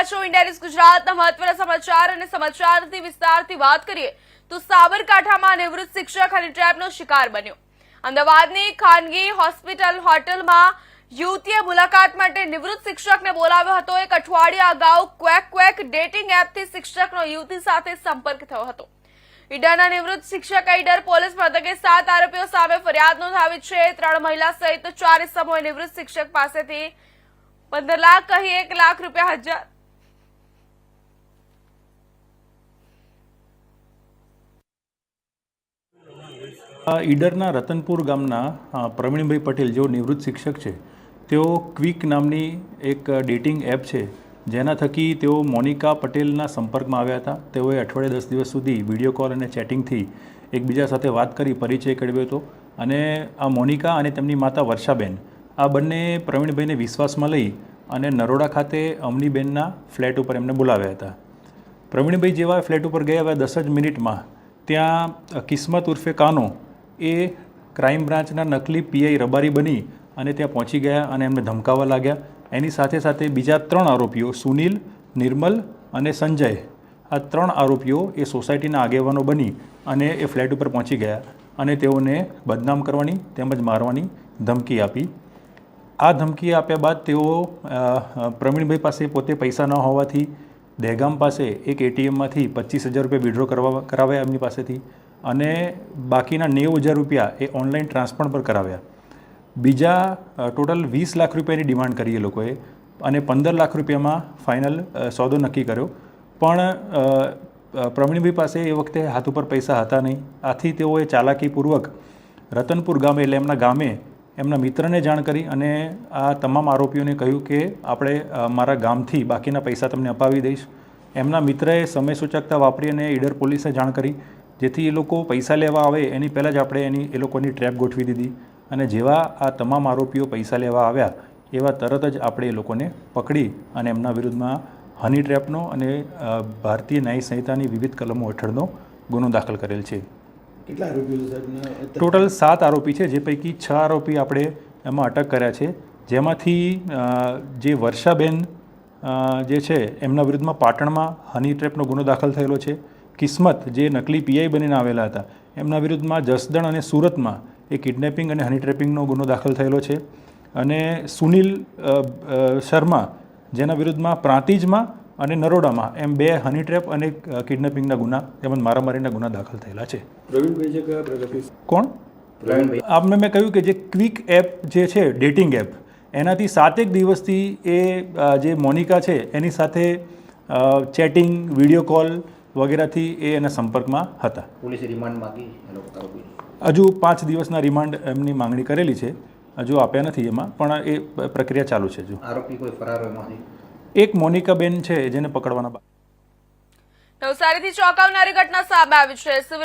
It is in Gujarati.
છો ઇન્ડિયા ન્યૂઝ ગુજરાતના મહત્વના સમાચાર અને સમાચારથી વિસ્તારથી વાત કરીએ તો સાબરકાંઠામાં નિવૃત્ત શિક્ષક હની ટ્રેપનો શિકાર બન્યો। અમદાવાદની ખાનગી હોટલમાં યુવતીએ મુલાકાત માટે નિવૃત્ત શિક્ષકને બોલાવ્યો હતો। એક અઠવાડિયા અગાઉ ક્વેક ડેટિંગ એપથી શિક્ષકનો યુવતી સાથે સંપર્ક થયો હતો। ઈડરના નિવૃત્ત શિક્ષક ઈડર પોલીસ મથકે 7 આરોપીઓ સામે ફરિયાદ નોંધાવી છે। 3 મહિલા સહિત 4 ઇસમોએ નિવૃત્ત શિક્ષક પાસેથી 15 લાખ કહી 1 લાખ રૂપિયા હજાર ઈડરના રતનપુર ગામના પ્રવીણભાઈ પટેલ જેઓ નિવૃત્ત શિક્ષક છે, તેઓ ક્વિક નામની એક ડેટિંગ એપ છે જેના થકી તેઓ મોનિકા પટેલના સંપર્કમાં આવ્યા હતા। તેઓએ અઠવાડિયે 10 દિવસ સુધી વિડીયો કોલ અને ચેટિંગથી એકબીજા સાથે વાત કરી પરિચય કરાવ્યો હતો અને આ મોનિકા અને તેમની માતા વર્ષાબેન આ બંને પ્રવીણભાઈને વિશ્વાસમાં લઈ અને નરોડા ખાતે અમનીબેનના ફ્લેટ ઉપર એમને બોલાવ્યા હતા। પ્રવીણભાઈ જેવા ફ્લેટ ઉપર ગયા હવે 10 જ મિનિટમાં ત્યાં કિસ્મત ઉર્ફે કાનો એ ક્રાઇમ બ્રાન્ચના નકલી પીઆઈ રબારી બની અને ત્યાં પહોંચી ગયા અને એમને ધમકાવવા લાગ્યા। એની સાથે સાથે બીજા 3 આરોપીઓ સુનિલ, નિર્મલ અને સંજય, આ 3 આરોપીઓ એ સોસાયટીના આગેવાનો બની અને એ ફ્લેટ ઉપર પહોંચી ગયા અને તેઓને બદનામ કરવાની તેમજ મારવાની ધમકી આપી। આ ધમકી આપ્યા બાદ તેઓ પ્રવીણભાઈ પાસે પોતે પૈસા ન હોવાથી દહેગામ પાસે એક એટીએમમાંથી 25,000 રૂપિયા વિડ્રો કરાવ્યા એમની પાસેથી અને બાકીના 90,000 રૂપિયા એ ઓનલાઈન ટ્રાન્સફર પર કરાવ્યા। બીજા ટોટલ 20 લાખ રૂપિયાની ડિમાન્ડ કરી એ લોકોએ અને 15 લાખ રૂપિયામાં ફાઇનલ સોદો નક્કી કર્યો, પણ પ્રવીણભાઈ પાસે એ વખતે હાથ ઉપર પૈસા હતા નહીં। આથી તેઓએ ચાલાકીપૂર્વક રતનપુર ગામે એટલે એમના ગામે એમના મિત્રને જાણ કરી અને આ તમામ આરોપીઓને કહ્યું કે આપણે મારા ગામથી બાકીના પૈસા તમને અપાવી દઈશ। એમના મિત્રએ સમય સૂચકતા વાપરી અને ઈડર પોલીસને જાણ કરી, જેથી એ લોકો પૈસા લેવા આવે એની પહેલાં જ આપણે એ લોકોની ટ્રેપ ગોઠવી દીધી અને જેવા આ તમામ આરોપીઓ પૈસા લેવા આવ્યા એવા તરત જ આપણે એ લોકોને પકડી અને એમના વિરુદ્ધમાં હની ટ્રેપનો અને ભારતીય ન્યાય સંહિતાની વિવિધ કલમો હેઠળનો ગુનો દાખલ કરેલ છે। કેટલા આરોપીઓ સાહેબ? ટોટલ 7 આરોપી છે, જે પૈકી 6 આરોપી આપણે એમાં અટક કર્યા છે, જેમાંથી જે વર્ષાબેન જે છે એમના વિરુદ્ધમાં પાટણમાં હની ટ્રેપનો ગુનો દાખલ થયેલો છે। કિસ્મત જે નકલી પીઆઈ બનીને આવેલા હતા એમના વિરુદ્ધમાં જસદણ અને સુરતમાં એ કિડનેપિંગ અને હની ટ્રેપિંગનો ગુનો દાખલ થયેલો છે અને સુનિલ શર્મા જેના વિરુદ્ધમાં પ્રાંતિજમાં અને નરોડામાં એમ 2 હની ટ્રેપ અને કિડનેપિંગના ગુના તેમજ મારામારીના ગુના દાખલ થયેલા છે। પ્રવીણભાઈ છે કયા પ્રગતિ? કોણ? પ્રવીણભાઈ આપને મેં કહ્યું કે જે ક્વિક એપ જે છે ડેટિંગ એપ, એનાથી 7 દિવસથી એ જે મોનિકા છે એની સાથે ચેટિંગ, વિડીયો કોલ વગેરેથી એ એના સંપર્કમાં હતા। પોલીસે રિમાન્ડ માંગી એ લોકો આરોપી? હજુ 5 દિવસના રિમાન્ડ એમની માંગણી કરેલી છે, હજુ આપ્યા નથી એમાં, પણ એ પ્રક્રિયા ચાલુ છે। હજુ આરોપી કોઈ ફરાર એમાંથી? એક મોનિકાબેન છે જેને પકડવાના નવસારીથી ચોંકાવનારી ઘટના સામે આવી છે। સિવિલ